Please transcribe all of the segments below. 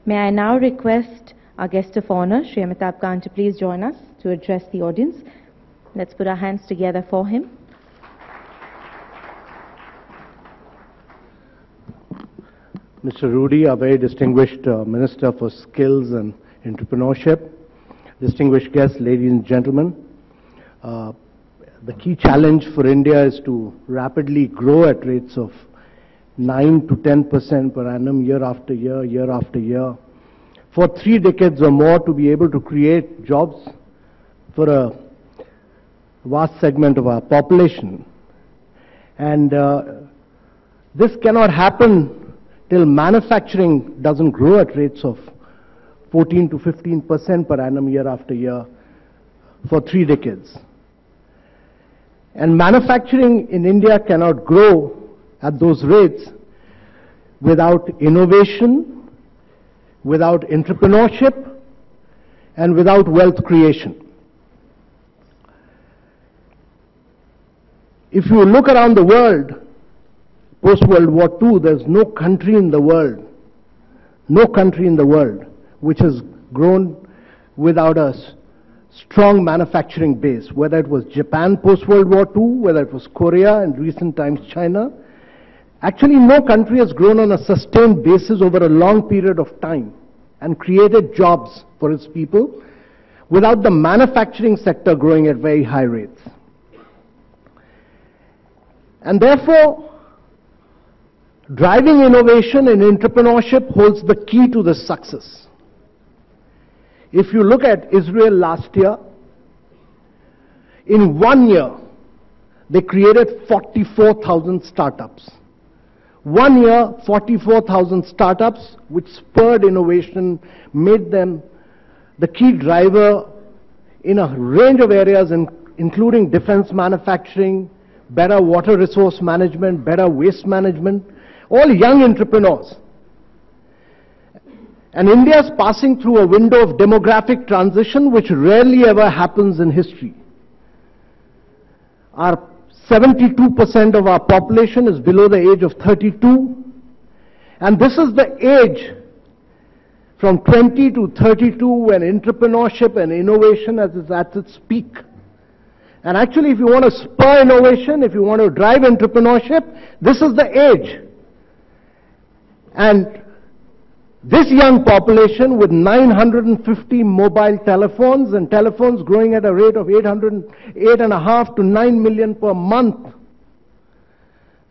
May I now request our guest of honor, Shri Amitabh Kant, to please join us to address the audience. Let's put our hands together for him. Mr. Rudy, a very distinguished Minister for Skills and Entrepreneurship, distinguished guests, ladies and gentlemen. The key challenge for India is to rapidly grow at rates of 9 to 10% per annum, year after year, year after year, for 3 decades or more, to be able to create jobs for a vast segment of our population. And this cannot happen till manufacturing doesn't grow at rates of 14 to 15% per annum, year after year, for 3 decades. And manufacturing in India cannot grow at those rates without innovation, without entrepreneurship, and without wealth creation. If you look around the world, post-World War II, there's no country in the world which has grown without a strong manufacturing base, whether it was Japan post-World War II, whether it was Korea, and recent times China. Actually, no country has grown on a sustained basis over a long period of time and created jobs for its people without the manufacturing sector growing at very high rates. And therefore, driving innovation and entrepreneurship holds the key to this success. If you look at Israel last year, in 1 year, they created 44,000 startups. 1 year, 44,000 startups, which spurred innovation, made them the key driver in a range of areas, including defense manufacturing, better water resource management, better waste management, all young entrepreneurs. And India is passing through a window of demographic transition which rarely ever happens in history. 72% of our population is below the age of 32, and this is the age from 20 to 32 when entrepreneurship and innovation is at its peak. And actually, if you want to spur innovation, if you want to drive entrepreneurship, this is the age. And this young population, with 950 mobile telephones and telephones growing at a rate of 8.5 to 9 million per month,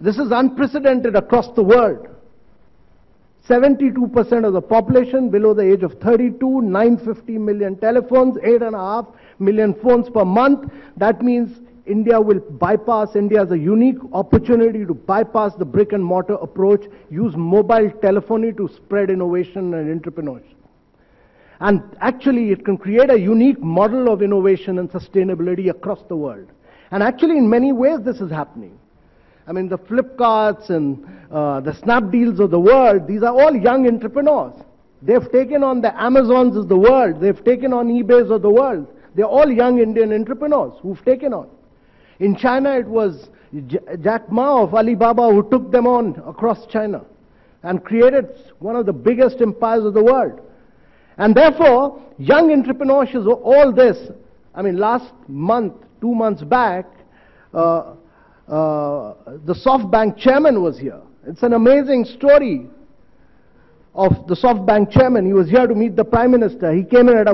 this is unprecedented across the world. 72% of the population below the age of 32, 950 million telephones, 8.5 million phones per month. That means India has a unique opportunity to bypass the brick and mortar approach, use mobile telephony to spread innovation and entrepreneurship. And actually, it can create a unique model of innovation and sustainability across the world. And actually, in many ways, this is happening. I mean, the Flipkarts and the Snapdeals of the world, these are all young entrepreneurs. They've taken on the Amazons of the world. They've taken on eBays of the world. They're all young Indian entrepreneurs who've taken on. In China, it was Jack Ma of Alibaba who took them on across China and created one of the biggest empires of the world. And therefore, young entrepreneurship, all this, I mean, last month, 2 months back, the SoftBank chairman was here. It's an amazing story of the SoftBank chairman. He was here to meet the Prime Minister. He came in at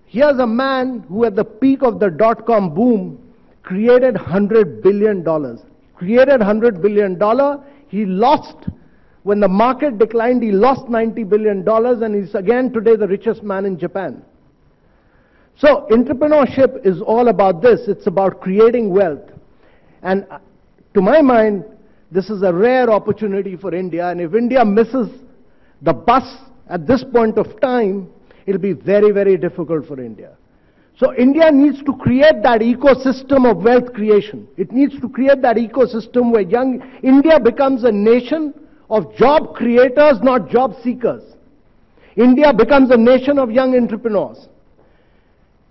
here's a man who at the peak of the dot-com boom created $100 billion. Created $100 billion. He lost, when the market declined, he lost $90 billion, and he's again today the richest man in Japan. So entrepreneurship is all about this. It's about creating wealth. And to my mind, this is a rare opportunity for India, and if India misses the bus at this point of time, it'll be very, very difficult for India. So India needs to create that ecosystem of wealth creation. It needs to create that ecosystem where India becomes a nation of job creators, not job seekers. India becomes a nation of young entrepreneurs.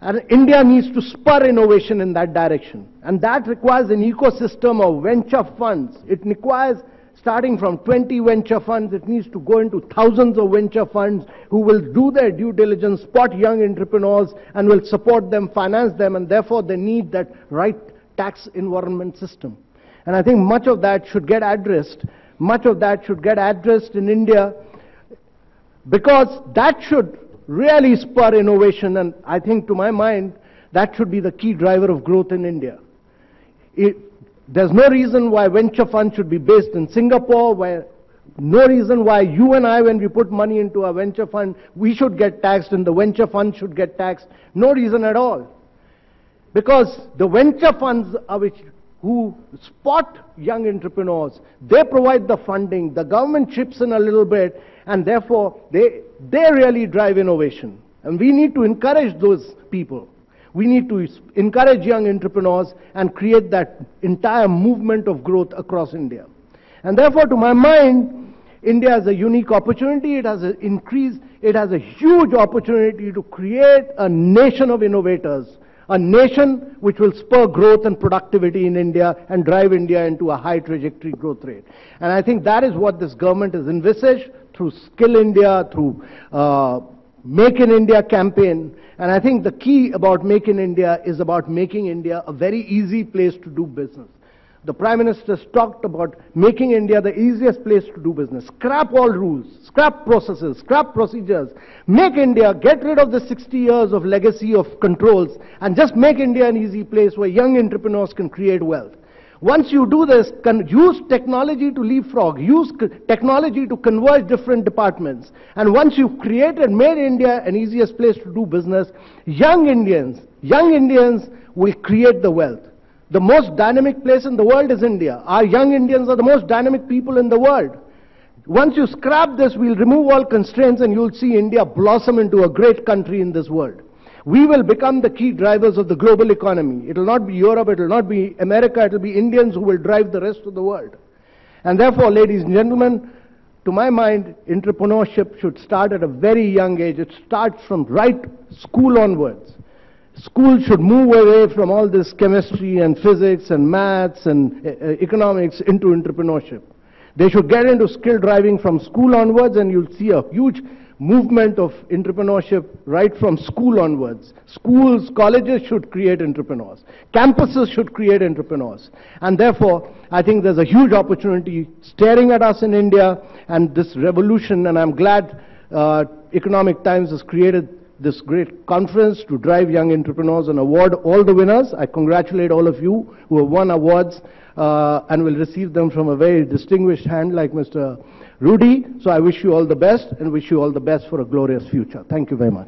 And India needs to spur innovation in that direction. And that requires an ecosystem of venture funds. It requires starting from 20 venture funds, it needs to go into thousands of venture funds who will do their due diligence, spot young entrepreneurs, and will support them, finance them, and therefore they need that right tax environment system. And I think much of that should get addressed. Much of that should get addressed in India, because that should really spur innovation, and I think, to my mind, that should be the key driver of growth in India. There's no reason why venture funds should be based in Singapore, no reason why you and I, when we put money into a venture fund, we should get taxed and the venture fund should get taxed. No reason at all. Because the venture funds who spot young entrepreneurs, they provide the funding, the government chips in a little bit, and therefore they really drive innovation. And we need to encourage those people. We need to encourage young entrepreneurs and create that entire movement of growth across India. And therefore, to my mind, India has a unique opportunity. It has a huge opportunity to create a nation of innovators, a nation which will spur growth and productivity in India and drive India into a high trajectory growth rate. And I think that is what this government has envisaged through Skill India, through Make in India campaign. And I think the key about Make in India is about making India a very easy place to do business. The Prime Minister's talked about making India the easiest place to do business. Scrap all rules, scrap processes, scrap procedures. Make India, get rid of the 60 years of legacy of controls, and just make India an easy place where young entrepreneurs can create wealth. Once you do this, use technology to leapfrog, use technology to converge different departments. And once you've made India an easiest place to do business, young Indians will create the wealth. The most dynamic place in the world is India. Our young Indians are the most dynamic people in the world. Once you scrap this, we'll remove all constraints and you'll see India blossom into a great country in this world. We will become the key drivers of the global economy. It will not be Europe, it will not be America, it will be Indians who will drive the rest of the world. And therefore, ladies and gentlemen, to my mind, entrepreneurship should start at a very young age. It starts from right school onwards. Schools should move away from all this chemistry and physics and maths and economics into entrepreneurship. They should get into skill driving from school onwards, and you'll see a huge movement of entrepreneurship right from school onwards. Schools, colleges should create entrepreneurs. Campuses should create entrepreneurs. And therefore, I think there's a huge opportunity staring at us in India, and this revolution, and I'm glad Economic Times has created this great conference to drive young entrepreneurs and award all the winners. I congratulate all of you who have won awards and will receive them from a very distinguished hand like Mr. Rudy. So I wish you all the best and wish you all the best for a glorious future. Thank you very much.